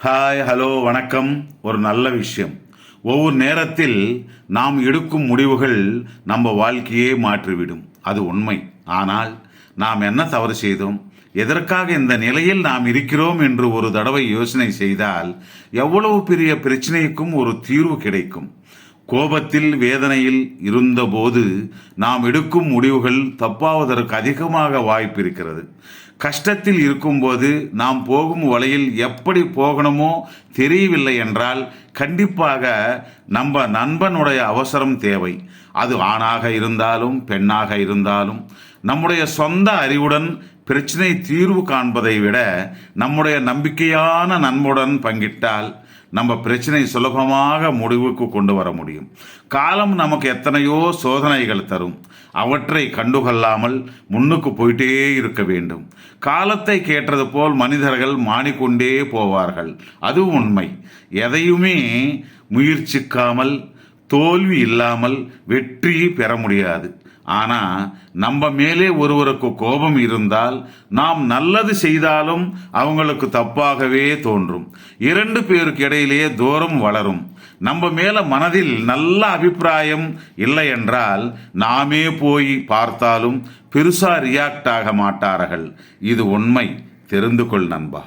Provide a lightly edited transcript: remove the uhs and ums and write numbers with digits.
Hi, hello, வணக்கம். ஒரு நல்ல விஷயம். ஒவ்வொரு நேரத்தில் நாம் எடுக்கும் முடிவுகள் நம்ம வாழ்க்கையே மாற்றிவிடும். அது உண்மை. ஆனால் நாம் என்ன தவறு செய்தோம், எதற்காக இந்த நிலையில் நாம் இருக்கிறோம் என்று ஒரு தடவை யோசனை செய்தால் எவ்வளவு பெரிய பிரச்சனைக்கும் ஒரு தீர்வு கிடைக்கும். கோபத்தில், வேதனையில் இருந்தபோது நாம் எடுக்கும் முடிவுகள் தப்பாவதற்கு அதிகமாக வாய்ப்பு இருக்கிறது. கஷ்டத்தில் இருக்கும்போது நாம் போகும் வழியில் எப்படி போகணுமோ தெரியவில்லை என்றால் கண்டிப்பாக நம்ம நண்பனுடைய அவசரம் தேவை. அது ஆணாக இருந்தாலும் பெண்ணாக இருந்தாலும் நம்முடைய சொந்த அறிவுடன் பிரச்சனை தீர்வு காண்பதை விட நம்முடைய நம்பிக்கையான நண்புடன் பங்கிட்டால் நம்ம பிரச்சனை சுலபமாக முடிவுக்கு கொண்டு வர முடியும். காலம் நமக்கு எத்தனையோ சோதனைகள் தரும். அவற்றை கண்டுகொள்ளாமல் முன்னுக்கு போயிட்டே இருக்க வேண்டும். காலத்தை கேட்டது போல் மனிதர்கள் மாறிக்கொண்டே போவார்கள். அது உண்மை. எதையுமே முயற்சிக்காமல், தோல்வி இல்லாமல் வெற்றி பெற முடியாது. ஆனால் நம்ம மேலே ஒருவருக்கு கோபம் இருந்தால் நாம் நல்லது செய்தாலும் அவங்களுக்கு தப்பாகவே தோன்றும். இரண்டு பேருக்கு இடையிலே தூரம் வளரும். நம்ம மேல மனதில் நல்ல அபிப்பிராயம் இல்லை என்றால் நாமே போய் பார்த்தாலும் பெருசா ரியாக்ட் ஆக மாட்டார்கள். இது உண்மை. தெரிந்து கொள் நண்பா.